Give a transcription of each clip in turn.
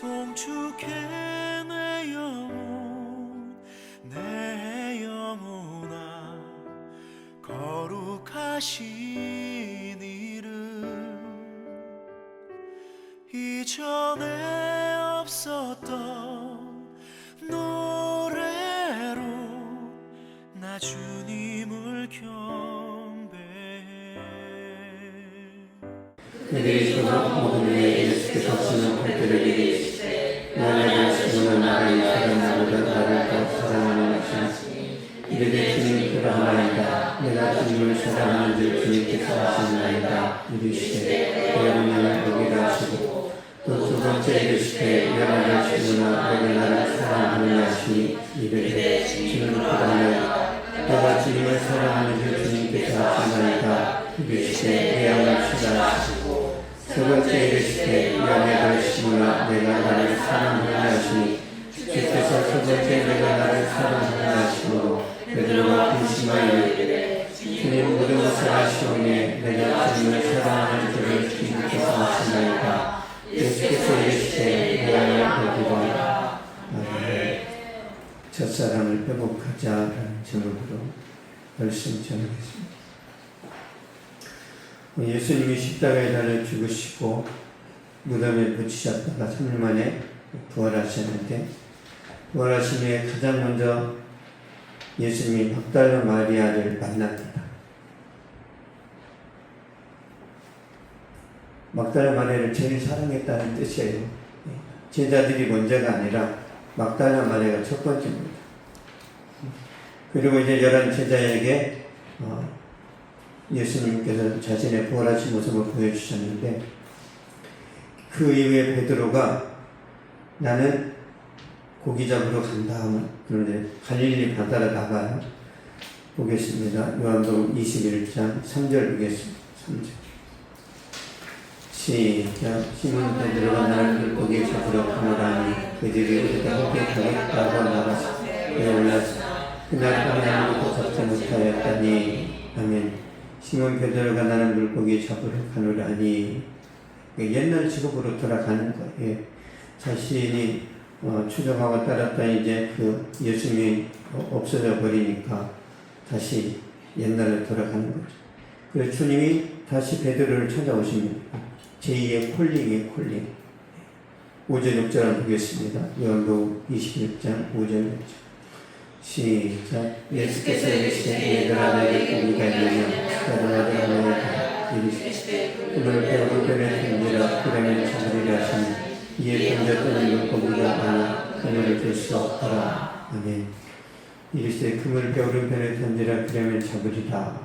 송축해 내 영혼아 거룩하신 이름 이전에 없었던 노래로 나 주님을 경배해. 그들이 서로 모든 의 예수께서 주는 발길을 이르시되 너희가 주는 나를 사랑하보다 나를 더 사랑하는 것이니 이르되 주님 그러하나이다. 내가 주님을 사랑하는 줄 주님께서 아시나이다. 이르시되 너희는 나를 보기라 하시고 또 두 번째 이르시되 내가 주시구나 너희 나를 사랑하느냐 하시니 이르되 주님 그러하나이다. 내가 주님을 사랑하는 줄 주님께서 아시나이다. 이르시되 내 양을 치라 하시고 세 번째 이르시되 내가 주시구나 내가 나를 사랑하느냐 하시니 주께서 세 번째 내가 나를 사랑하느냐 하시므로 베드로가 근심하여 이르되 주님 모든 것을 아시오니 내가 주님을 사랑하는 줄을 주님께서 아시나이다. 예수께서 이르시되 내 양을 보기라. 첫사랑을 회복하자라는 제목으로 말씀 전하겠습니다. 예수님이 십자가에 달려 죽으시고 무덤에 붙이셨다가 3일 만에 부활하셨는데 부활하심에 가장 먼저 예수님이 막달라 마리아를 만납니다. 막달라 마리아를 제일 사랑했다는 뜻이에요. 제자들이 먼저가 아니라 막달라 마리아가 첫 번째입니다. 그리고 이제 11 제자에게 예수님께서 자신의 부활하신 모습을 보여주셨는데 그 이후에 베드로가 나는 고기 잡으러 간다 하면 그런데 갈릴리 바다로 나가요. 보겠습니다. 요한복음 21장 3절 보겠습니다. 3절 시작. 시몬 베드로가 나를 물고기 잡으러 가노라니 그들이 우리가 함께 가겠다고 나가서 그에 올라서 그날 밤에 아무것도 잡지 못하였다니. 아멘. 시몬 베드로가 나는 물고기 잡으러 가노라니 옛날 직업으로 돌아가는 거예요. 자신이 추종하고 따랐더니 이제 그 예수님이 없어져 버리니까 다시 옛날로 돌아가는 거죠. 그래서 주님이 다시 베드로를 찾아오십니다. 제2의 콜링의 콜링. 5절 6절 보겠습니다. 요한복음 21장 5절 6절 시작. 예수께서 이르시되 얘들아 너희가 고기가 있느냐 따라와라 너희가 이르시되 그를 배우고 변에 던지라 그러면 잡으리라 하시니 이에 던졌더니 물고기가 많아 그물을 들 수 없더라. 아멘. 이르시되 그물 배우른 변에 던지라 그러면 잡으리라.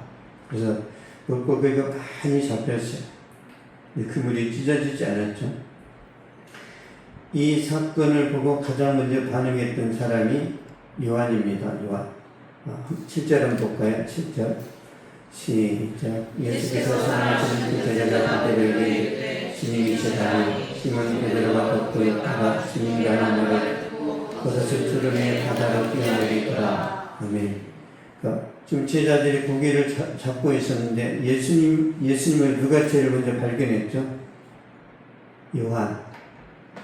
그래서 물고기가 많이 잡혔어요. 그물이 찢어지지 않았죠. 이 사건을 보고 가장 먼저 반응했던 사람이 요한입니다. 요한. 7절 한번 볼까요? 7절 시작. 예수께서 사랑하시는 그 제자가 그들에게 주님이시다니 시몬 베드로가 걷고 있다가 주님이 하는 말을 듣고 겉옷을 두르며 바다로 뛰어내리더라. 아멘. 그러니까 지금 제자들이 고기를 잡고 있었는데 예수님을 누가 제일 먼저 발견했죠?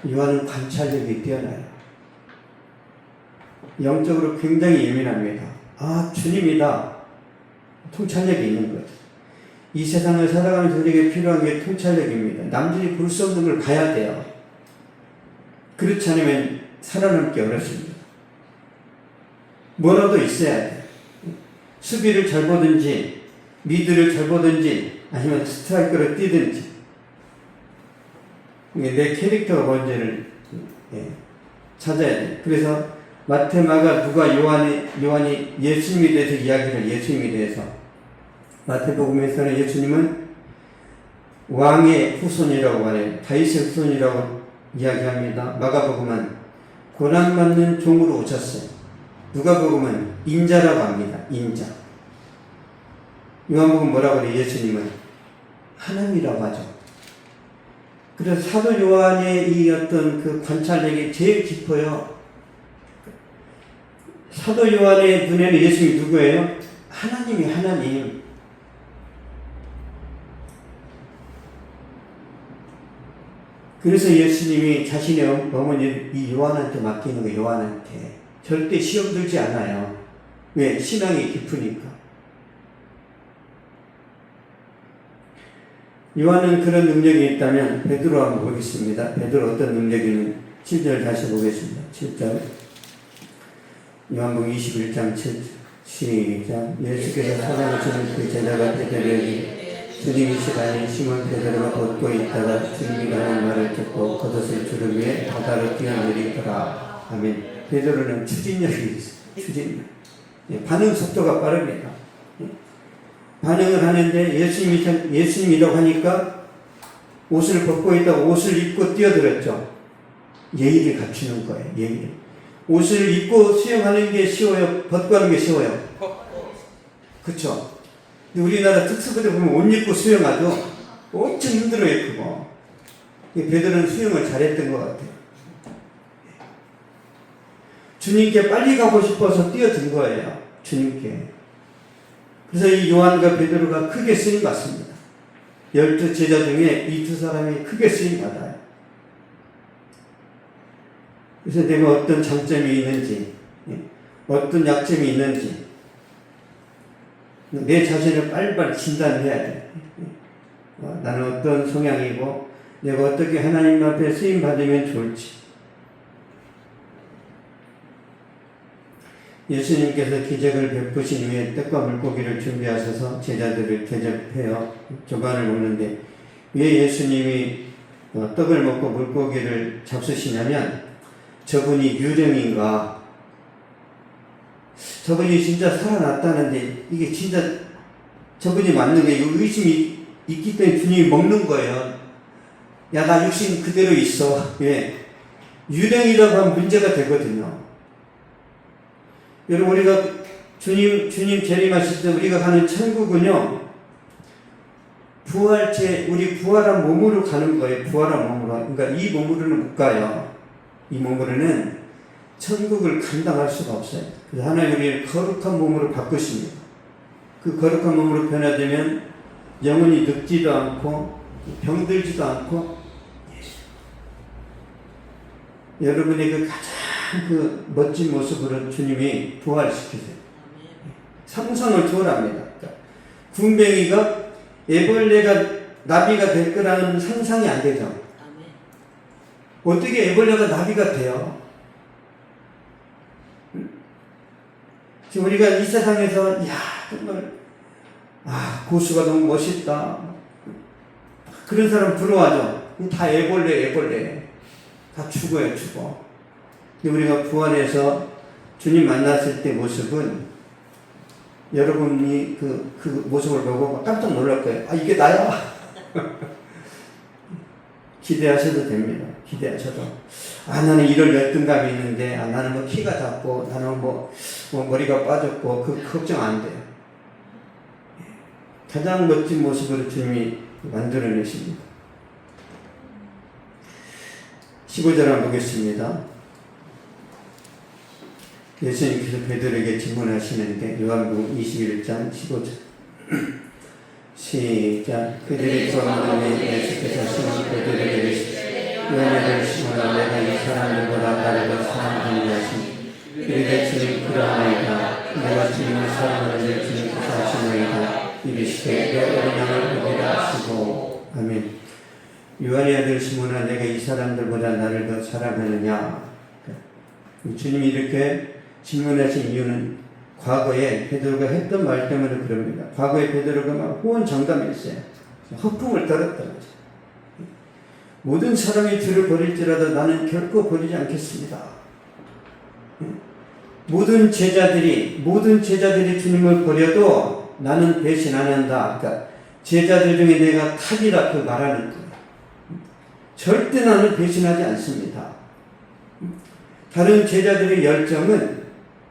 요한은 관찰력이 뛰어나요. 영적으로 굉장히 예민합니다. 아, 주님이다. 통찰력이 있는 거죠. 이 세상을 살아가면서 우리에게 필요한 게 통찰력입니다. 남들이 볼 수 없는 걸 봐야 돼요. 그렇지 않으면 살아남기 어렵습니다. 뭐라도 있어야 돼요. 수비를 잘 보든지 미드를 잘 보든지 아니면 스트라이크로 뛰든지 내 캐릭터가 뭔지를 찾아야 돼요. 그래서 마태, 마가, 누가, 요한이 예수님에 대해서 이야기를 예수님에 대해서 마태복음에서는 예수님은 왕의 후손이라고 하네요. 다윗의 후손이라고 이야기합니다. 마가복음은 고난받는 종으로 오셨어요. 누가복음은 인자라고 합니다. 인자. 요한복음 뭐라고 그래요? 예수님은 하나님이라고 하죠. 그래서 사도 요한의 이 어떤 그 관찰력이 제일 깊어요. 사도 요한의 눈에는 예수님이 누구예요? 하나님이 하나님. 그래서 예수님이 자신의 어머니 이 요한한테 맡기는 거예요. 요한한테. 절대 시험 들지 않아요. 왜? 신앙이 깊으니까. 요한은 그런 능력이 있다면 베드로 한번 보겠습니다. 베드로 어떤 능력이 있는 7절 다시 보겠습니다. 7절. 요한복음 21장 7절. 시작. 예수께서 사랑하시는 그 제자가 베드로에게 주님이시라니 시몬 베드로가 걷고 있다가 주님이 하는 말을 듣고 겉옷을 주름 위에 바다로 뛰어내리더라. 아멘. 베드로는 추진력이 있어요. 추진력. 반응 속도가 빠릅니다. 반응을 하는데 예수님이라고 하니까 옷을 벗고 있다가 옷을 입고 뛰어들었죠. 예의를 갖추는 거예요. 예의를. 옷을 입고 수영하는 게 쉬워요? 벗고 하는 게 쉬워요? 그렇죠. 우리나라 특수부대 보면 옷 입고 수영하도 엄청 힘들어요. 그거. 베드로는 수영을 잘했던 것 같아요. 주님께 빨리 가고 싶어서 뛰어든 거예요. 주님께. 그래서 이 요한과 베드로가 크게 쓰임받습니다. 12 제자 중에 이 두 사람이 크게 쓰임받아요. 그래서 내가 어떤 장점이 있는지, 어떤 약점이 있는지, 내 자신을 빨리빨리 진단을 해야 돼. 나는 어떤 성향이고, 내가 어떻게 하나님 앞에 쓰임받으면 좋을지. 예수님께서 기적을 베푸신 후에 떡과 물고기를 준비하셔서 제자들을 대접해요. 조반을 먹는데, 왜 예수님이 떡을 먹고 물고기를 잡수시냐면, 저분이 유령인가? 저분이 진짜 살아났다는데 이게 진짜 저분이 맞는 거예요. 의심이 있기 때문에 주님이 먹는 거예요. 야, 나 육신 그대로 있어. 예. 유령이라고 하면 문제가 되거든요. 여러분, 우리가 주님 재림하실 때 우리가 가는 천국은요, 우리 부활한 몸으로 가는 거예요. 부활한 몸으로. 그러니까 이 몸으로는 못 가요. 이 몸으로는 천국을 감당할 수가 없어요. 그래서 하나님 우리를 거룩한 몸으로 바꾸십니다. 그 거룩한 몸으로 변화되면 영혼이 늙지도 않고 병들지도 않고 여러분의 그 가장 그 멋진 모습으로 주님이 부활시키세요. 상상을 초월합니다. 군뱅이가 애벌레가 나비가 될 거라는 상상이 안 되죠. 어떻게 애벌레가 나비가 돼요? 지금 우리가 이 세상에서 정말 고수가 너무 멋있다. 그런 사람 부러워하죠. 다 애벌레. 다 죽어요, 죽어. 근데 우리가 부활해서 주님 만났을 때 모습은 여러분이 그 모습을 보고 깜짝 놀랄 거예요. 이게 나야? 기대하셔도 됩니다. 기대하셔도. 나는 이럴 열등감이 있는데, 나는 뭐 키가 작고, 나는 뭐 머리가 빠졌고, 걱정 안 돼요. 가장 멋진 모습으로 주님이 만들어내십니다. 15절 한번 보겠습니다. 예수님께서 베드로에게 질문하시는데, 요한복음 21장 15절. 시작. 그들이 돌아오니 예수께서 시몬 베드로에게 이르시되 너희들 시몬아, 내가 이 사람들보다 나를 더 사랑하느냐 하시니 이르되 주님 그러하나이다. 내가 주님을 사랑하는 줄 주님께서 하시나이다. 이르시되 내 어린 양을 보리라 하시고. 아멘. 요한의 아들 시몬아, 내가 이 사람들보다 나를 더 사랑하느냐. 주님이 이렇게 질문하신 이유는 과거에 베드로가 했던 말 때문에 그럽니다. 과거에 베드로가 막 호언장담했어요. 허풍을 떨었던 거죠. 모든 사람이 주를 버릴지라도 나는 결코 버리지 않겠습니다. 모든 제자들이 주님을 버려도 나는 배신 안 한다. 그러니까 제자들 중에 내가 탑이라 그 말하는 거예요. 절대 나는 배신하지 않습니다. 다른 제자들의 열정은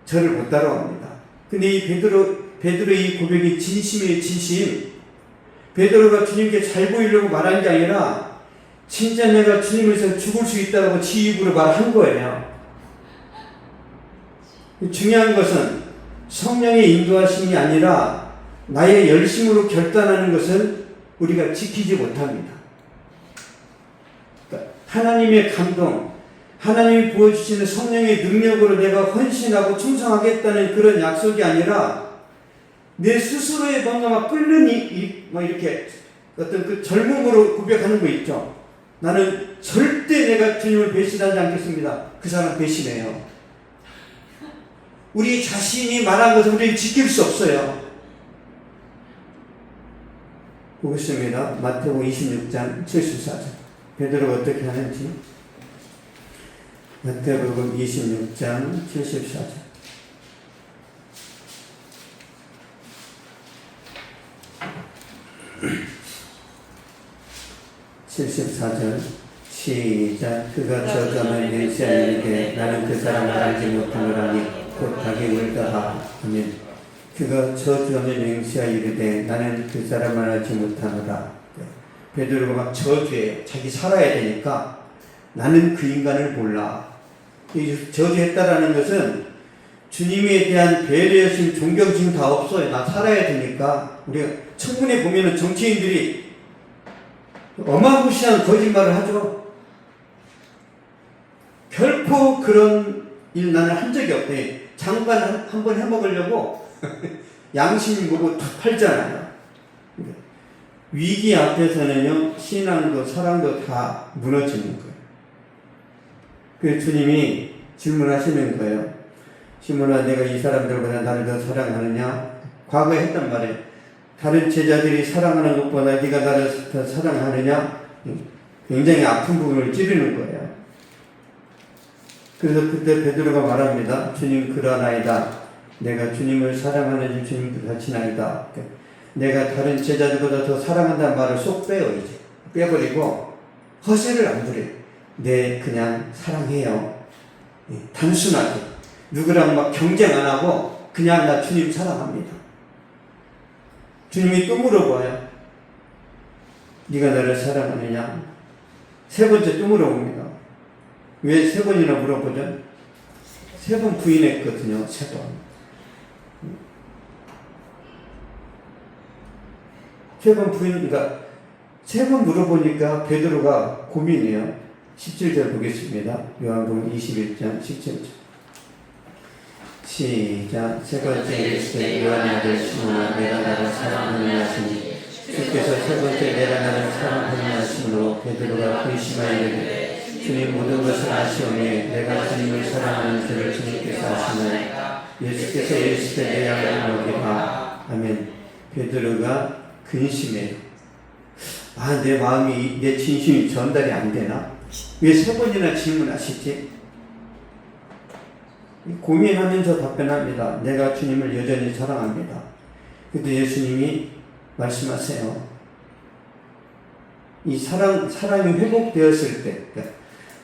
저를 못 따라옵니다. 근데 이 베드로의 이 고백이 진심이에요, 진심. 베드로가 주님께 잘 보이려고 말한 게 아니라 진짜 내가 주님을 위해서 죽을 수 있다고 지 입으로 말한 거예요. 중요한 것은 성령의 인도하심이 아니라 나의 열심으로 결단하는 것은 우리가 지키지 못합니다. 그러니까 하나님의 감동, 하나님이 부어주시는 성령의 능력으로 내가 헌신하고 충성하겠다는 그런 약속이 아니라 내 스스로의 뭔가 막 끓는 막 이렇게 어떤 그 젊음으로 고백하는 거 있죠. 나는 절대 내가 주님을 배신하지 않겠습니다. 그 사람 배신해요. 우리 자신이 말한 것을 우리는 지킬 수 없어요. 보겠습니다. 마태복음 26장 74절. 베드로가 어떻게 하는지. 마태복음 26장 74절. 시작. 그가 저주하면 맹세하리되 나는 그 사람을 알지 못하노라니 곧 자기 울다하. 아멘. 그가 저주하면 맹세하리되 나는 그 사람을 알지 못하노라. 베드로가 막 저주해. 자기 살아야 되니까 나는 그 인간을 몰라. 이 저주했다라는 것은 주님에 대한 배려심, 존경심 다 없어요. 나 살아야 되니까. 우리가 청문회 보면은 정치인들이 어마무시한 거짓말을 하죠. 결코 그런 일 나는 한 적이 없대. 장관 한번 해먹으려고 양심 보고 탁 팔잖아요. 위기 앞에서는요, 신앙도 사랑도 다 무너지는 거예요. 그래서 주님이 질문하시는 거예요. 시몬아, 내가 이 사람들보다 나를 더 사랑하느냐? 과거에 했단 말이에요. 다른 제자들이 사랑하는 것보다 네가 나를 더 사랑하느냐? 굉장히 아픈 부분을 찌르는 거예요. 그래서 그때 베드로가 말합니다. 주님, 그러나이다. 내가 주님을 사랑하는지 주님도 같이나이다. 내가 다른 제자들보다 더 사랑한다는 말을 쏙 빼요. 이제 빼버리고 허세를 안 부려요. 네, 그냥 사랑해요. 단순하게 누구랑 막 경쟁 안 하고 그냥 나 주님 사랑합니다. 주님이 또 물어봐요. 네가 나를 사랑하느냐? 세 번째 또 물어봅니다. 왜 세 번이나 물어보죠? 세 번 부인했거든요. 세 번. 세 번 그러니까 세 번 물어보니까 베드로가 고민해요. 17절 보겠습니다. 요한복음 21장 17절. 시작. 세 번째 이르시되 요한의 아들 시몬아, 내가 나를 사랑하느냐 하시니 주께서 세 번째 내가 나를 사랑하느냐 하심으로 베드로가 근심하여 주님 모든 것을 아시오니 내가 주님을 사랑하는 줄을 주님께서 아시나이다. 예수께서 이르시되 내 양을 먹이라. 아멘. 베드로가 근심해요. 아, 내 마음이, 내 진심이 전달이 안 되나? 왜 세 번이나 질문하시지? 고민하면서 답변합니다. 내가 주님을 여전히 사랑합니다. 그런데 예수님이 말씀하세요. 이 사랑이 회복되었을 때,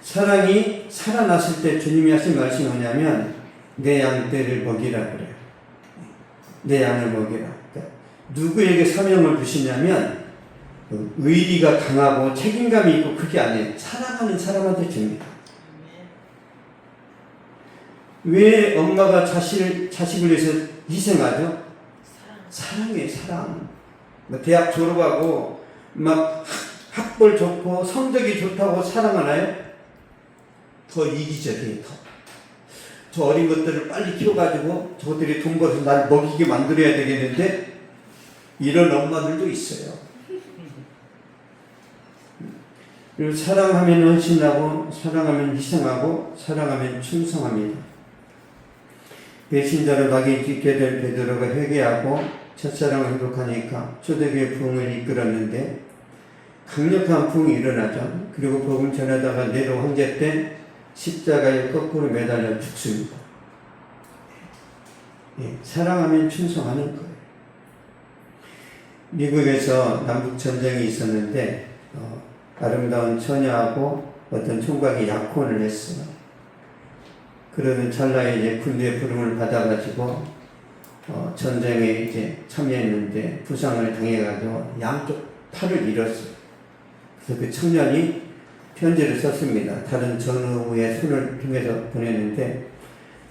사랑이 살아났을 때 주님이 하신 말씀이 뭐냐면, 내 양떼를 먹이라 그래요. 내 양을 먹이라. 누구에게 사명을 주시냐면, 의리가 강하고 책임감이 있고 그게 아니에요. 사랑하는 사람한테 줍니다. 왜 엄마가 자식을 위해서 희생하죠? 사랑이에요, 사랑. 대학 졸업하고 막 학벌 좋고 성적이 좋다고 사랑하나요? 더 이기적이에요. 저 어린 것들을 빨리 키워가지고 저들이 돈 벌어서 날 먹이게 만들어야 되겠는데 이런 엄마들도 있어요. 그리고 사랑하면 헌신하고 사랑하면 희생하고 사랑하면 충성합니다. 배신자로 낙인 찍게 될 베드로가 회개하고 첫사랑을 회복하니까 초대교회 부흥을 이끌었는데 강력한 부흥이 일어나죠. 그리고 복음 전하다가 네로 황제 때 십자가에 거꾸로 매달려 죽습니다. 사랑하면 충성하는 거예요. 미국에서 남북전쟁이 있었는데 아름다운 처녀하고 어떤 총각이 약혼을 했어요. 그러던 찰나에 이제 군대 부름을 받아가지고 전쟁에 이제 참여했는데 부상을 당해가지고 양쪽 팔을 잃었어요. 그래서 그 청년이 편지를 썼습니다. 다른 전우의 손을 통해서 보냈는데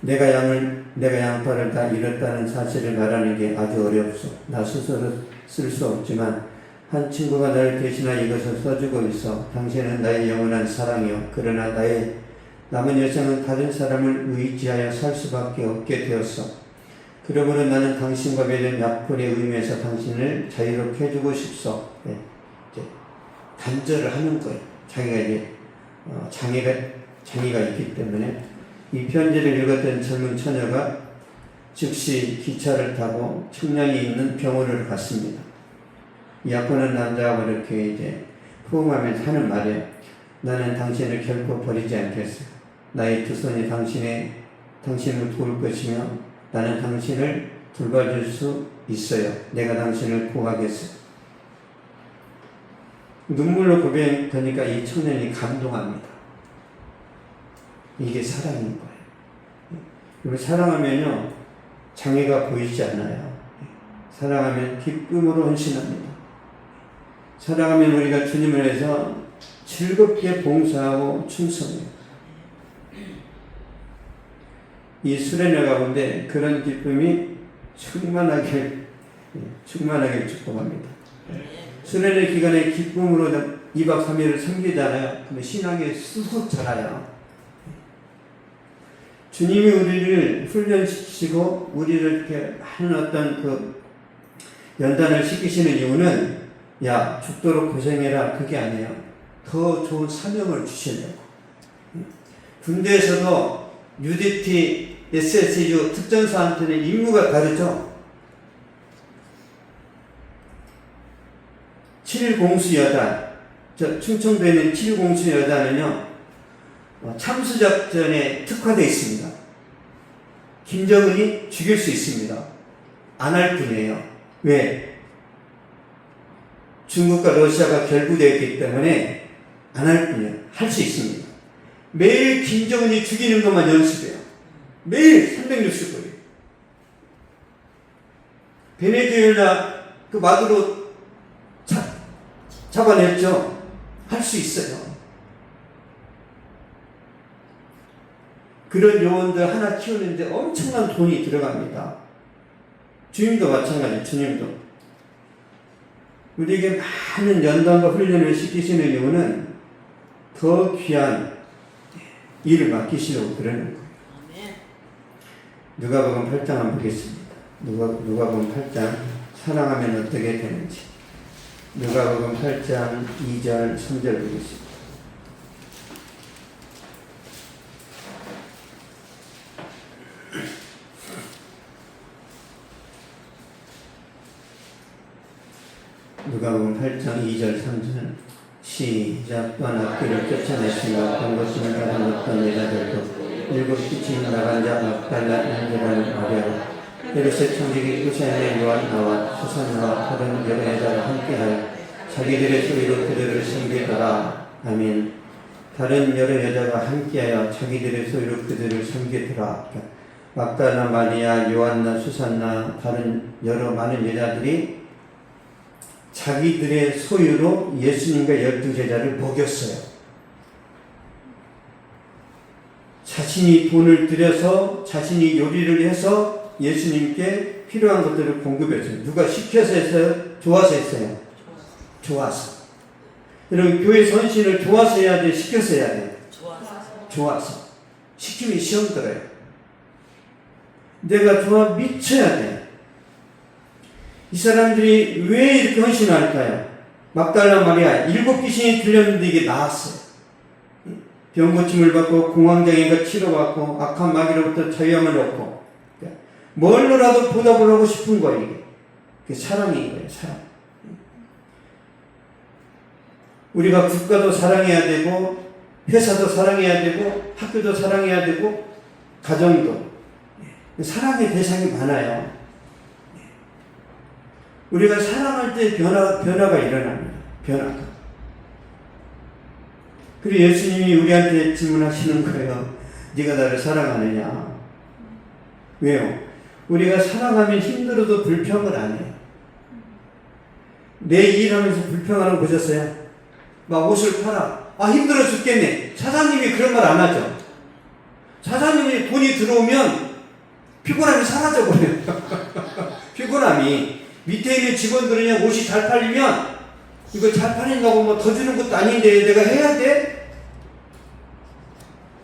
내가 양팔을 다 잃었다는 사실을 말하는 게 아주 어렵소. 나 스스로 쓸 수 없지만 한 친구가 나를 대신하여 이것을 써주고 있어. 당신은 나의 영원한 사랑이요. 그러나 나의 남은 여생은 다른 사람을 의지하여 살 수밖에 없게 되었어. 그러므로 나는 당신과 맺은 약혼의 의미에서 당신을 자유롭게 해주고 싶소. 네. 이제 단절을 하는 거예요. 자기가 이제 장애가 있기 때문에. 이 편지를 읽었던 젊은 처녀가 즉시 기차를 타고 청량이 있는 병원을 갔습니다. 약혼한 남자하고 이렇게 이제 포옹하면서 하는 말이에요. 나는 당신을 결코 버리지 않겠어. 나의 두 손이 당신을 도울 것이며 나는 당신을 돌봐줄 수 있어요. 내가 당신을 구하겠어. 눈물로 고백하니까 이 청년이 감동합니다. 이게 사랑인 거예요. 사랑하면요, 장애가 보이지 않아요. 사랑하면 기쁨으로 헌신합니다. 사랑하면 우리가 주님을 위해서 즐겁게 봉사하고 충성해요. 이 수련회 가운데 그런 기쁨이 충만하게 축복합니다. 수련회 기간에 기쁨으로 2박 3일을 섬기잖아요. 그러면 신앙이 쑥 자라요. 주님이 우리를 훈련시키시고 우리를 이렇게 많은 어떤 그 연단을 시키시는 이유는 야 죽도록 고생해라 그게 아니에요. 더 좋은 사명을 주시려고. 군대에서도 UDT, SSU 특전사한테는 임무가 다르죠. 7공수여단, 충청도에 있는 7공수여단은요 참수작전에 특화되어 있습니다. 김정은이 죽일 수 있습니다. 안 할 뿐이에요. 왜? 중국과 러시아가 결부되었기 때문에 안 할 뿐이에요. 할 수 있습니다. 매일 김정은이 죽이는 것만 연습해요. 매일 360거리. 베네수엘라 그 마두로 잡아냈죠. 할 수 있어요. 그런 요원들 하나 키우는데 엄청난 돈이 들어갑니다. 주님도 마찬가지, 주님도. 우리에게 많은 연단과 훈련을 시키시는 이유는 더 귀한 일을 맡기시려고 그러는 거예요. 누가복음 8장 한번 보겠습니다. 누가복음 8장 사랑하면 어떻게 되는지. 누가복음 8장 2절 3절 보겠습니다. 누가복음 8장 2절 3절 시작. 또한 악귀를 쫓아내시며 병고침을 받은 어떤 여자들도 일곱 빛이 나간 자 막달라 인자라는 마리아 헤롯의 청지기 구세아의 요한 나와 수산나와 다른 여러 여자가 함께하여 자기들의 소리로 그들을 섬기더라. 아멘. 다른 여러 여자가 함께하여 자기들의 소리로 그들을 섬기더라. 막달라 마리아, 요한나, 수산나, 다른 여러 많은 여자들이 자기들의 소유로 예수님과 12제자를 먹였어요. 자신이 돈을 들여서 자신이 요리를 해서 예수님께 필요한 것들을 공급했어요. 누가 시켜서 했어요? 좋아서 했어요? 좋아서. 여러분 교회 선신을 좋아서 해야 돼? 시켜서 해야 돼? 좋아서. 시키면 시험 들어요. 내가 좋아 미쳐야 돼. 이 사람들이 왜 이렇게 헌신할까요? 막달라 마리아 7 귀신이 들렸는데 이게 나았어요. 병고침을 받고 공황장애가 치료받고 악한 마귀로부터 자유함을 얻고 뭘로라도 보답을 하고 싶은 거예요. 이게. 그게 사랑인 거예요. 사랑. 우리가 국가도 사랑해야 되고 회사도 사랑해야 되고 학교도 사랑해야 되고 가정도 사랑의 대상이 많아요. 우리가 사랑할 때 변화가 일어납니다. 변화가. 그리고 예수님이 우리한테 질문하시는 거예요. 네가 나를 사랑하느냐? 왜요? 우리가 사랑하면 힘들어도 불평을 안 해요. 내 일하면서 불평하는 거 보셨어요? 막 옷을 팔아. 아 힘들어 죽겠네. 사장님이 그런 말 안 하죠. 사장님이 돈이 들어오면 피곤함이 사라져버려요. 피곤함이. 밑에 있는 직원들은 옷이 잘 팔리면 이거 잘 팔린다고 뭐 더 주는 것도 아닌데 내가 해야 돼?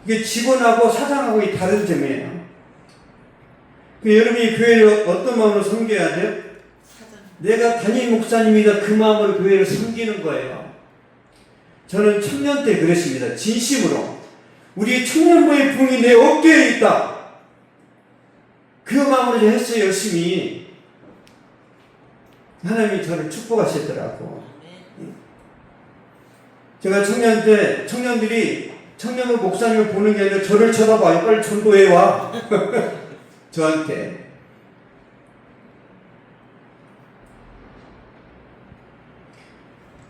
이게 직원하고 사장하고 다른 점이에요. 여러분이 교회를 어떤 마음으로 섬겨야 돼요? 내가 담임 목사님이다 그 마음으로 교회를 섬기는 거예요. 저는 청년 때 그랬습니다. 진심으로. 우리 청년부의 부흥이 내 어깨에 있다. 그 마음으로 했어요. 열심히. 하나님이 저를 축복하시더라고. 제가 청년 때 청년들이 청년부 목사님을 보는 게 아니라 저를 쳐다봐요. 빨리 전도해와. 저한테.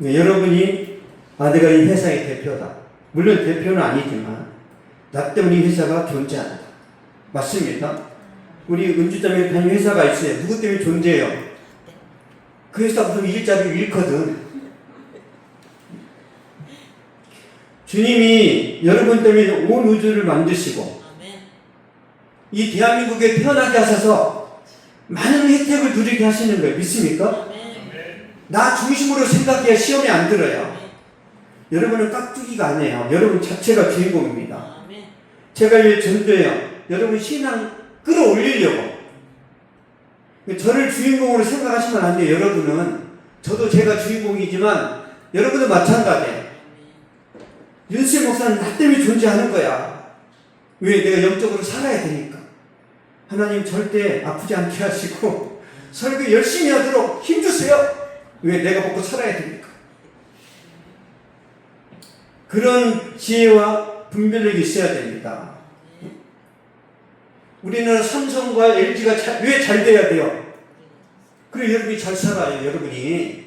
여러분이 내가 이 회사의 대표다. 물론 대표는 아니지만 나 때문에 이 회사가 존재한다. 맞습니까? 우리 은주점에 다니는 회사가 있어요. 누구 때문에 존재해요? 그 회사 무슨 일자리 잃거든. 주님이 여러분 때문에 온 우주를 만드시고 이 대한민국에 태어나게 하셔서 많은 혜택을 누리게 하시는 거예요. 믿습니까? 나 중심으로 생각해야 시험에 안 들어요. 여러분은 깍두기가 아니에요. 여러분 자체가 주인공입니다. 제가 왜 전도해요? 여러분 신앙 끌어올리려고. 저를 주인공으로 생각하시면 안 돼요. 여러분은. 저도 제가 주인공이지만 여러분도 마찬가지예요. 윤수의 목사는 나 때문에 존재하는 거야. 왜? 내가 영적으로 살아야 되니까. 하나님 절대 아프지 않게 하시고 설교 열심히 하도록 힘주세요. 왜? 내가 먹고 살아야 되니까. 그런 지혜와 분별력이 있어야 됩니다. 우리는 삼성과 LG가 왜 잘 돼야 돼요? 그래 여러분이 잘 살아요. 여러분이.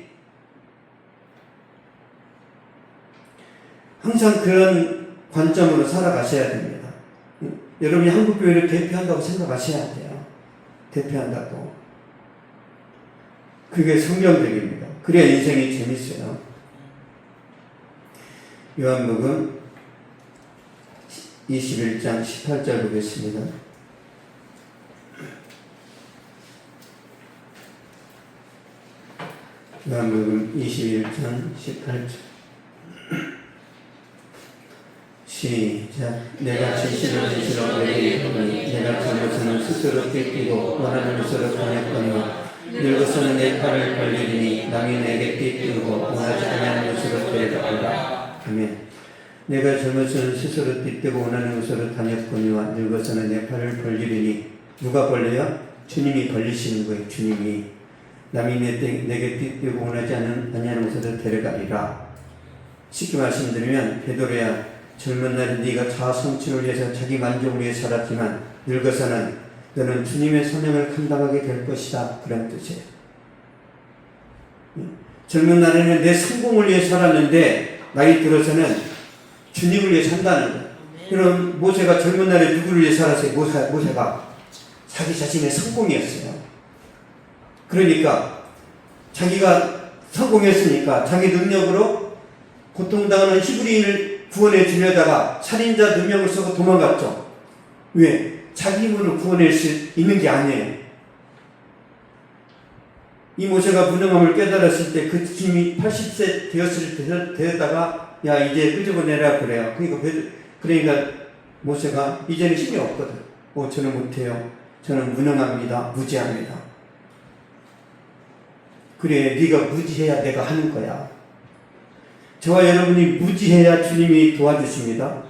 항상 그런 관점으로 살아가셔야 됩니다. 여러분이 한국교회를 대표한다고 생각하셔야 돼요. 대표한다고. 그게 성경적입니다. 그래야 인생이 재밌어요. 요한복음 21장 18절 보겠습니다. 요한복음 21장 18절 시작. 내가 진실로 너에게 이르노니 내가 젊어서는 스스로 띠띠고 원하는 곳으로 다녔거니와 늙어서는 내 팔을 벌리리니 남이 내게 띠띠고 원하지 아니하는 곳으로 데려가리라. 아멘. 내가 젊어서는 스스로 띠띠고 원하는 곳으로 다녔거니와 늙어서는 내 팔을 벌리리니 누가 벌려요? 주님이 벌리시는 거예요. 주님이. 남이 내게 띠띠고 원하지 아니하는 곳으로 데려가리라. 쉽게 말씀드리면 베드로야 젊은 날에 네가 자아 성취를 위해서 자기 만족을 위해 살았지만 늙어서는 너는 주님의 소명을 감당하게 될 것이다. 그런 뜻이에요. 젊은 날에는 내 성공을 위해 살았는데 나이 들어서는 주님을 위해 산다는 거예요. 그럼 모세가 젊은 날에 누구를 위해 살았어요? 모세가 자기 자신의 성공이었어요. 그러니까 자기가 성공했으니까 자기 능력으로 고통당하는 히브리인을 구원해 주려다가 살인자 2명을 쓰고 도망갔죠. 왜? 자기 힘으로 구원할 수 있는 게 아니에요. 이 모세가 무능함을 깨달았을 때 그 주님이 80세 되었을 때다가 야 이제 끄집어내라 그래요. 그러니까 모세가 이제는 힘이 없거든. 저는 못해요. 저는 무능합니다. 무지합니다. 그래 네가 무지해야 내가 하는 거야. 저와 여러분이 무지해야 주님이 도와주십니다.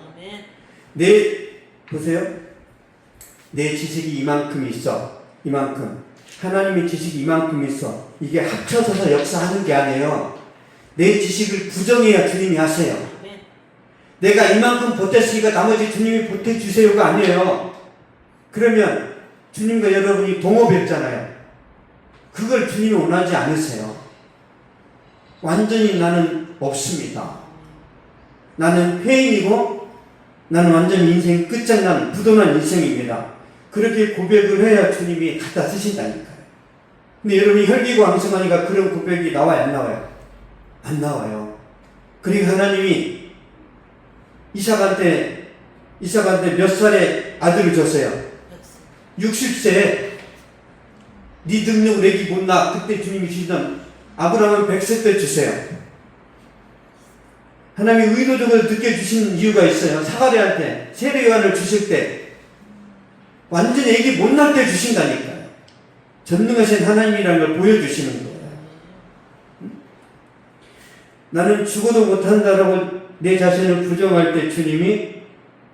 보세요. 내 지식이 이만큼 있어. 이만큼. 하나님의 지식이 이만큼 있어. 이게 합쳐져서 역사하는 게 아니에요. 내 지식을 부정해야 주님이 하세요. 내가 이만큼 보탰으니까 나머지 주님이 보태주세요가 아니에요. 그러면 주님과 여러분이 동업했잖아요. 그걸 주님이 원하지 않으세요. 완전히 나는 없습니다. 나는 폐인이고 나는 완전히 인생 끝장난 부도난 인생입니다. 그렇게 고백을 해야 주님이 갖다 쓰신다니까요. 근데 여러분이 혈기고 왕성하니까 그런 고백이 나와요? 안 나와요? 안 나와요. 그러니까 하나님이 이삭한테 몇 살에 아들을 줬어요? 60세에 네 능력을 애기 못 낳아. 그때 주님이 주시던 아브라함은 100세 때 주세요. 하나님이 의도적으로 늦게 주신 이유가 있어요. 사가랴한테 세례 요한을 주실 때 완전히 애기 못 날 때 주신다니까요. 전능하신 하나님이라는 걸 보여주시는 거예요. 나는 죽어도 못한다라고 내 자신을 부정할 때 주님이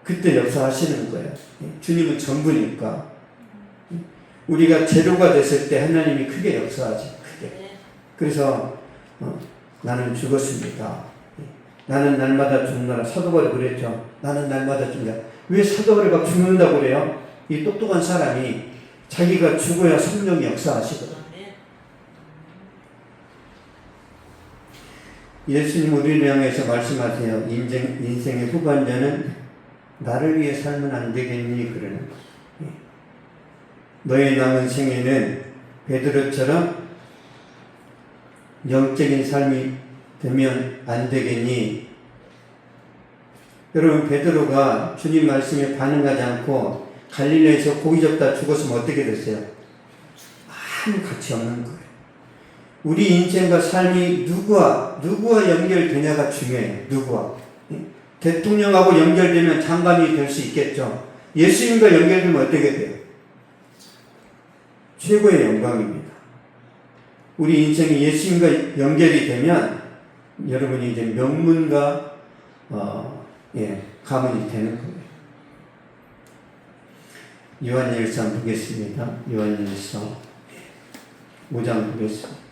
그때 역사하시는 거예요. 주님은 전부니까. 우리가 제로가 됐을 때 하나님이 크게 역사하지. 크게. 그래서 나는 죽었습니다. 나는 날마다 죽는다. 사도 바울이 그랬죠. 나는 날마다 죽는다. 왜 사도 바울이 막 죽는다고 그래요? 이 똑똑한 사람이 자기가 죽어야 성령이 역사하시거든. 예수님 우리를 향해서 말씀하세요. 인생의 후반전은 나를 위해 살면 안 되겠니? 그러는 거예요. 너의 남은 생애는 베드로처럼 영적인 삶이 되면 안 되겠니? 여러분, 베드로가 주님 말씀에 반응하지 않고 갈릴리에서 고기 잡다 죽었으면 어떻게 됐어요? 아무 가치 없는 거예요. 우리 인생과 삶이 누구와 연결되냐가 중요해요. 누구와. 대통령하고 연결되면 장관이 될 수 있겠죠. 예수님과 연결되면 어떻게 돼요? 최고의 영광입니다. 우리 인생이 예수님과 연결이 되면 여러분이 이제 명문가 가문이 되는 거예요. 요한일서 보겠습니다. 요한일서 5장 보겠습니다.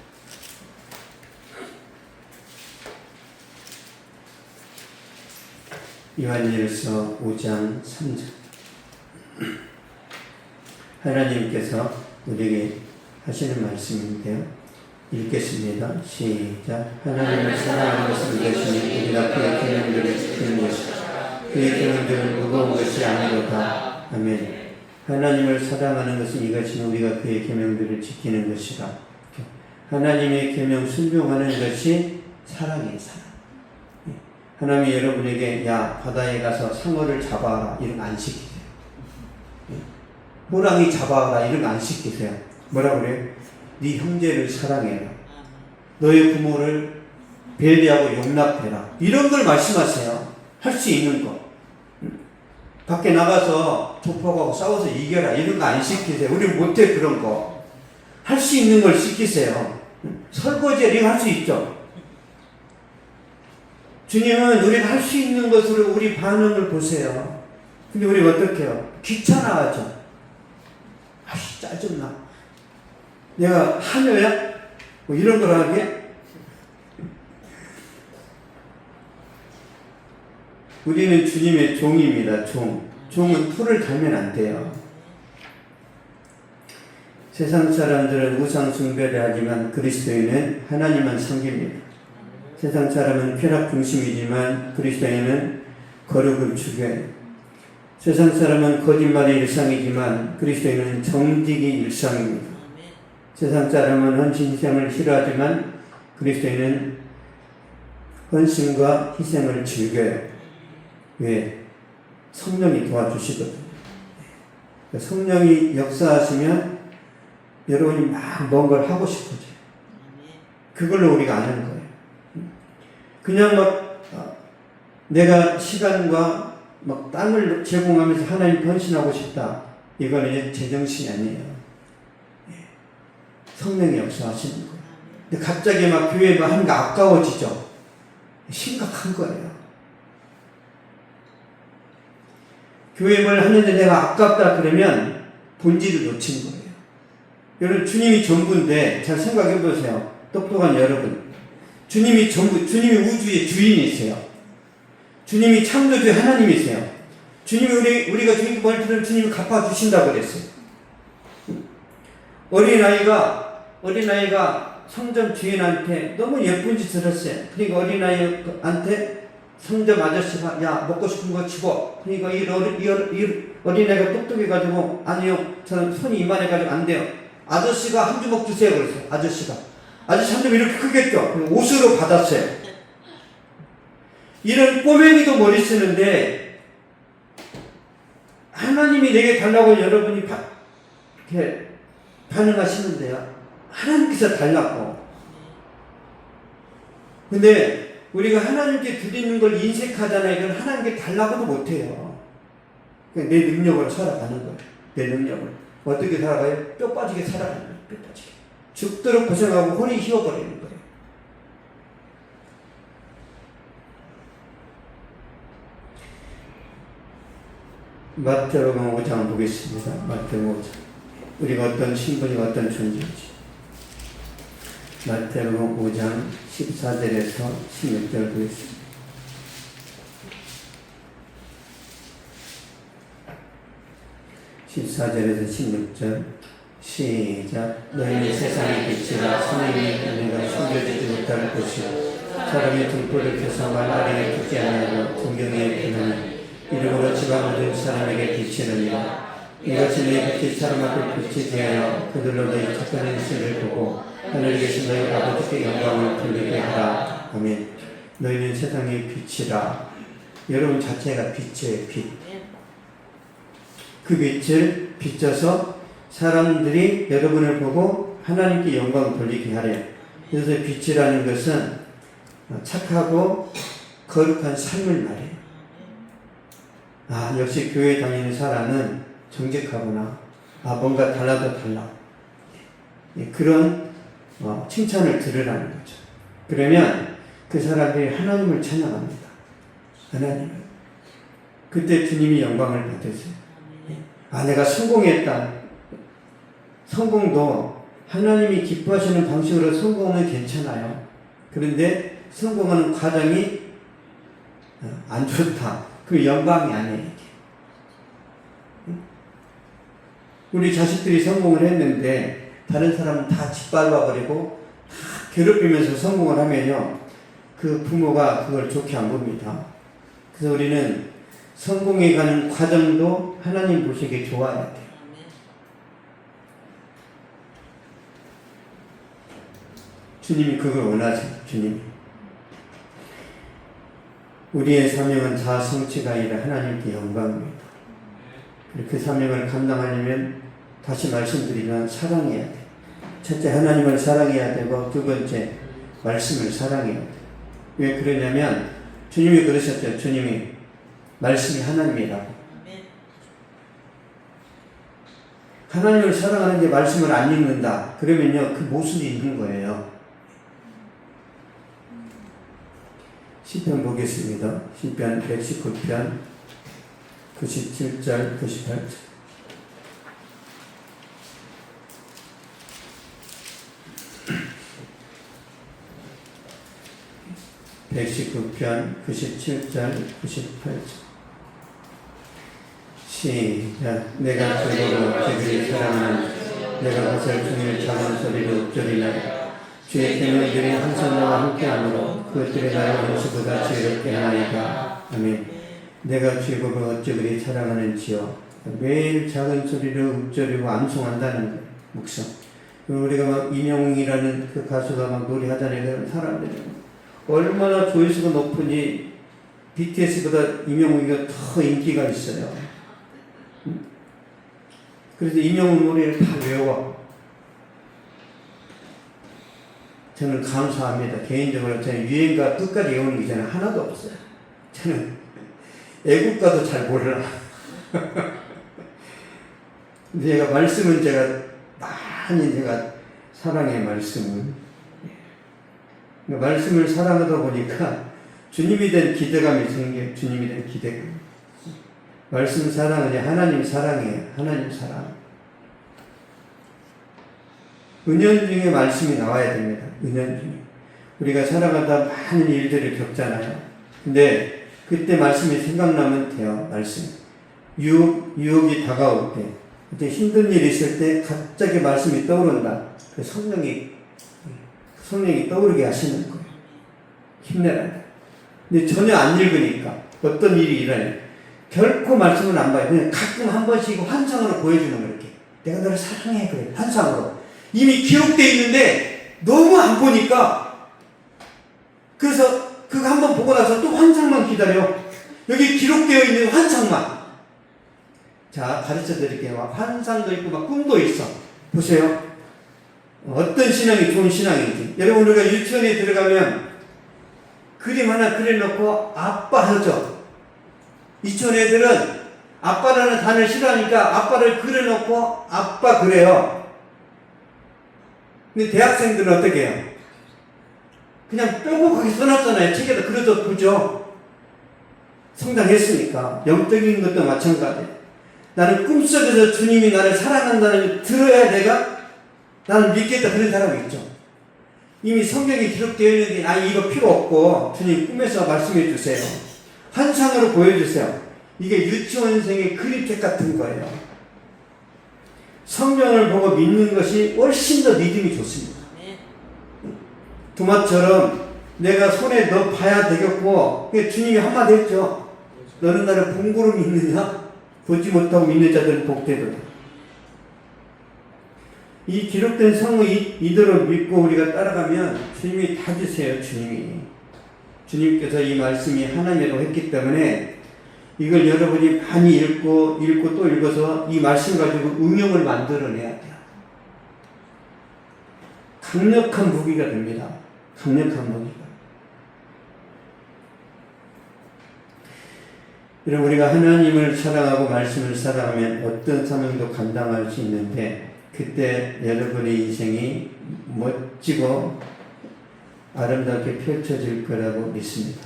요한일서 5장 3절. 하나님께서 우리에게 하시는 말씀인데요. 읽겠습니다. 시작. 하나님을 사랑하는 것은 이것이니 우리가 그의 계명들을 지키는 것이다. 그의 계명들은 무거운 것이 아니로다. 아멘. 하나님을 사랑하는 것은 이것이니 우리가 그의 계명들을 지키는 것이다. 하나님의 계명 순종하는 것이 사랑이에요. 사랑. 하나님이 여러분에게 야 바다에 가서 상어를 잡아라 이런 거 안 시키세요. 호랑이 잡아라 이런 거 안 시키세요. 뭐라 그래요? 네 형제를 사랑해라. 너의 부모를 배려하고 용납해라. 이런 걸 말씀하세요. 할 수 있는 거. 밖에 나가서 조폭하고 싸워서 이겨라 이런 거 안 시키세요. 우리 못해 그런 거. 할 수 있는 걸 시키세요. 설거지 이런 거 할 수 있죠. 주님은 우리가 할 수 있는 것으로 우리 반응을 보세요. 근데 우리가 어떻게 해요? 귀찮아하죠. 아씨 짜증나. 내가 하녀야? 뭐 이런 걸 하게? 우리는 주님의 종입니다. 종은 풀을 달면 안 돼요. 세상 사람들은 우상 숭배를 하지만 그리스도인은 하나님만 섬깁니다. 세상 사람은 쾌락 중심이지만 그리스도인은 거룩을 추구해요. 세상 사람은 거짓말이 일상이지만 그리스도인은 정직이 일상입니다. 세상 사람은 헌신 희생을 싫어하지만 그리스도인은 헌신과 희생을 즐겨요. 왜? 성령이 도와주시거든요. 성령이 역사하시면 여러분이 막 뭔가를 하고 싶어져요. 그걸로 우리가 아는 거예요. 그냥 막 내가 시간과 막 땅을 제공하면서 하나님 헌신하고 싶다. 이건 이제 제정신이 아니에요. 성령이 역사하시는 거예요. 근데 갑자기 막 교회 막 하는 거 아까워지죠. 심각한 거예요. 교회 뭘 하는데 내가 아깝다 그러면 본질을 놓친 거예요. 여러분 주님이 전부인데 잘 생각해 보세요. 똑똑한 여러분. 주님이 전부, 주님이 우주의 주인이세요. 주님이 창조주의 하나님이세요. 주님이 우리가 주님께 뭘 들으면 주님이 갚아주신다고 그랬어요. 어린아이가 성전 주인한테 너무 예쁜 짓을 했어요. 그러니까 어린아이한테 성전 아저씨가 야 먹고 싶은 거 집어. 그러니까 이 어린아이가 똑똑해가지고 아니요 저는 손이 이만해가지고 안 돼요. 아저씨가 한 주먹 주세요 그랬어요. 아저씨 한 주먹 이렇게 크겠죠. 옷으로 받았어요. 이런 꼬맹이도 머리 쓰는데 하나님이 내게 달라고 여러분이 이렇게 반응하시는데요. 하나님께서 달라고. 근데 우리가 하나님께 드리는 걸 인색하잖아요. 이건 하나님께 달라고도 못해요. 그냥 내 능력으로 살아가는 거예요. 내 능력으로. 어떻게 살아가요? 뼈 빠지게 살아가는 거예요. 뼈 빠지게. 죽도록 고생하고 혼이 휘어버리는 거예요. 마태복음 5장 보겠습니다. 마태복음 5장. 우리가 어떤 신분이 어떤 존재인지. 마태복음 5장 14절에서 16절 보겠습니다. (14절에서 16절) 시작. 너희는 세상의 빛이라. 선행이 너희가 숨겨지지 못할 것이요 사람의 등불을 켜서 말 아래에 두지 아니하고 등경에 두느니 이름으로 지방 모든 사람에게 비치느니라. 이같이 너희 빛이 사람 앞에 빛이 되어 그들로 너희 착한 행실을 보고 하늘에 계신 너희 아버지께 영광을 돌리게 하라. 아멘. 너희는 세상의 빛이라. 여러분 자체가 빛이에요. 빛. 그 빛을 비춰서 사람들이 여러분을 보고 하나님께 영광을 돌리게 하래요. 그래서 빛이라는 것은 착하고 거룩한 삶을 말해요. 아, 역시 교회 다니는 사람은 정직하구나. 아, 뭔가 달라도 달라. 그런 칭찬을 들으라는 거죠. 그러면 그 사람들이 하나님을 찬양합니다. 하나님을. 그때 주님이 영광을 받으세요. 아, 내가 성공했다. 성공도 하나님이 기뻐하시는 방식으로 성공은 괜찮아요. 그런데 성공하는 과정이 안 좋다. 그 영광이 아니에요. 우리 자식들이 성공을 했는데 다른 사람은 다 짓밟아버리고 다 괴롭히면서 성공을 하면요, 그 부모가 그걸 좋게 안 봅니다. 그래서 우리는 성공해 가는 과정도 하나님 보시기에 좋아야 돼요. 주님이 그걸 원하세요. 주님이. 우리의 사명은 자아 성취가 아니라 하나님께 영광입니다. 그 사명을 감당하려면 다시 말씀드리면 사랑해야 돼. 첫째, 하나님을 사랑해야 되고, 두 번째, 말씀을 사랑해야 돼. 왜 그러냐면 주님이 그러셨죠. 주님이 말씀이 하나님이라고. 하나님을 사랑하는데 말씀을 안 읽는다. 그러면요, 그 모순이 있는 거예요. 시편 보겠습니다. 시편 119편 97절 98절. (119편) 97절 98절. 시작. 내가 즐거워 그들이 사랑하는 내가 그들 종일 작은 소리로 읊조리나이다. 주의 계명들이 항상 나와 함께하므로 그것들이 나의 원수보다 지혜롭게 하나이다. 아멘. 내가 주의 법을 어찌 그리 사랑하는지요. 매일 작은 소리로 읊조리고 암송한다는 거예요. 묵성. 우리가 막 임영웅이라는 그 가수가 막 노래하잖아요. 사람들이 얼마나 조회수가 높으니 BTS보다 임영웅이가 더 인기가 있어요. 그래서 임영웅 노래를 다 외워. 저는 감사합니다. 개인적으로 저는 유행가 끝까지 외우는 게 저는 하나도 없어요. 저는 애국가도 잘 몰라. 제가 말씀은 제가 많이 제가 사랑의 말씀을. 말씀을 사랑하다 보니까 주님이 된 기대감이 생겨요. 주님이 된 기대감. 말씀 사랑은 하나님 사랑이에요. 하나님 사랑. 은연중에 말씀이 나와야 됩니다. 은연중에. 우리가 살아가다 많은 일들을 겪잖아요. 근데 그때 말씀이 생각나면 돼요. 말씀. 유혹이 다가올 때, 그때 힘든 일이 있을 때 갑자기 말씀이 떠오른다. 그 성령이 떠오르게 하시는 거예요. 힘내라. 근데 전혀 안 읽으니까 어떤 일이 일어나요. 결코 말씀은 안 봐요. 그냥 가끔 한 번씩 환상으로 보여주는 거예요. 이렇게. 내가 너를 사랑해. 그래. 환상으로. 이미 기록되어 있는데 너무 안 보니까, 그래서 그거 한번 보고 나서 또 환상만 기다려. 여기 기록되어 있는 환상만. 자, 가르쳐 드릴게요. 환상도 있고 막 꿈도 있어. 보세요. 어떤 신앙이 좋은 신앙인지. 여러분, 우리가 유치원에 들어가면 그림 하나 그려놓고 아빠 하죠. 이촌 애들은 아빠라는 단어를 싫어하니까 아빠를 그려놓고 아빠 그래요. 근데 대학생들은 어떻게 해요? 그냥 뾰족하게 써놨잖아요. 책에다 그려도 보죠. 성장했으니까. 영적인 것도 마찬가지예요. 나는 꿈속에서 주님이 나를 사랑한다는 걸 들어야 내가 나는 믿겠다 그런 사람이 있죠. 이미 성경에 기록되어 있는데 이거 필요 없고 주님 꿈에서 말씀해 주세요. 환상으로 보여주세요. 이게 유치원생의 그림책 같은 거예요. 성경을 보고 믿는 것이 훨씬 더 믿음이 좋습니다. 도마처럼 내가 손에 너 봐야 되겠고 주님이 한마디 했죠. 너는 나를 본고로 믿느냐? 보지 못하고 믿는 자들은 복되도다. 이 기록된 성을 이대로 믿고 우리가 따라가면 주님이 다 주세요. 주님께서 이 말씀이 하나님이라고 했기 때문에 이걸 여러분이 많이 읽고 또 읽어서 이 말씀 가지고 응용을 만들어내야 돼요. 강력한 무기가 됩니다. 강력한 무기가. 여러분, 우리가 하나님을 사랑하고 말씀을 사랑하면 어떤 사명도 감당할 수 있는데 그때 여러분의 인생이 멋지고 아름답게 펼쳐질 거라고 믿습니다.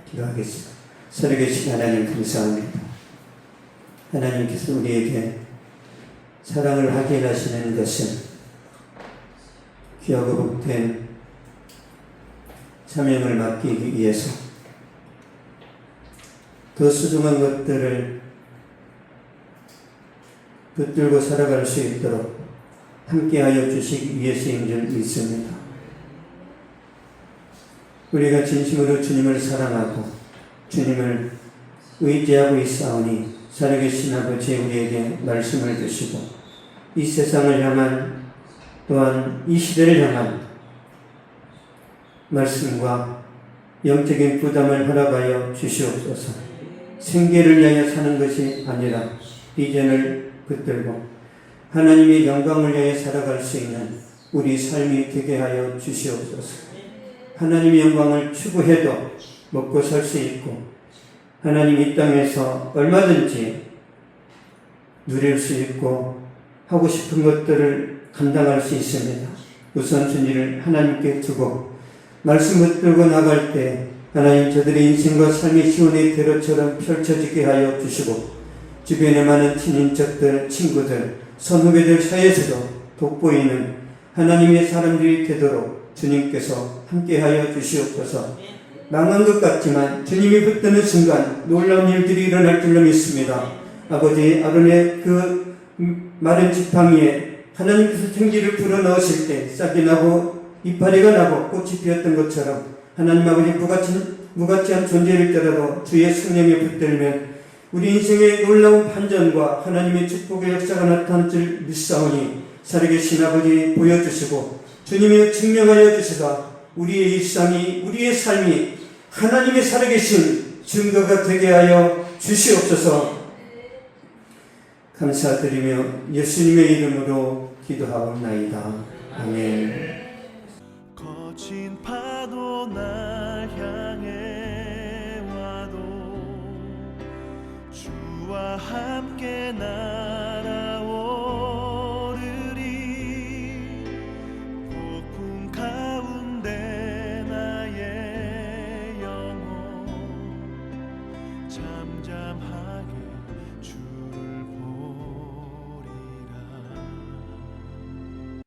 기도하겠습니다. 살아계신 하나님 감사합니다. 하나님께서 우리에게 사랑을 하게 하시는 것은 귀하고 복된 사명을 맡기기 위해서 더 소중한 것들을 붙들고 살아갈 수 있도록 함께하여 주시기 위해서인 줄 믿습니다. 우리가 진심으로 주님을 사랑하고 주님을 의지하고 있사오니 살아계신 아버지 우리에게 말씀을 주시고 이 세상을 향한 또한 이 시대를 향한 말씀과 영적인 부담을 허락하여 주시옵소서. 생계를 위하여 사는 것이 아니라 비전을 붙들고 하나님의 영광을 위하여 살아갈 수 있는 우리 삶이 되게 하여 주시옵소서. 하나님의 영광을 추구해도 먹고 살 수 있고 하나님 이 땅에서 얼마든지 누릴 수 있고 하고 싶은 것들을 감당할 수 있습니다. 우선순위를 하나님께 두고 말씀 붙들고 나갈 때 하나님 저들의 인생과 삶의 시온의 대로처럼 펼쳐지게 하여 주시고 주변에 많은 친인척들, 친구들, 선후배들 사이에서도 돋보이는 하나님의 사람들이 되도록 주님께서 함께하여 주시옵소서. 망한 것 같지만 주님이 붙드는 순간 놀라운 일들이 일어날 줄로 믿습니다. 아버지 아론의 그 마른 지팡이에 하나님께서 생기를 불어넣으실 때 싹이 나고 이파리가 나고 꽃이 피었던 것처럼 하나님 아버지 무가치한 존재일지라도 주의 성령에 붙들면 우리 인생의 놀라운 반전과 하나님의 축복의 역사가 나타날 줄 믿사오니 살아계신 아버지 보여주시고 주님이 증명하여 주시다 우리의 일상이 우리의 삶이 하나님의 살아계신 증거가 되게 하여 주시옵소서. 감사드리며 예수님의 이름으로 기도하옵나이다. 아멘. 거친 파도 날 향해 와도 주와 함께 나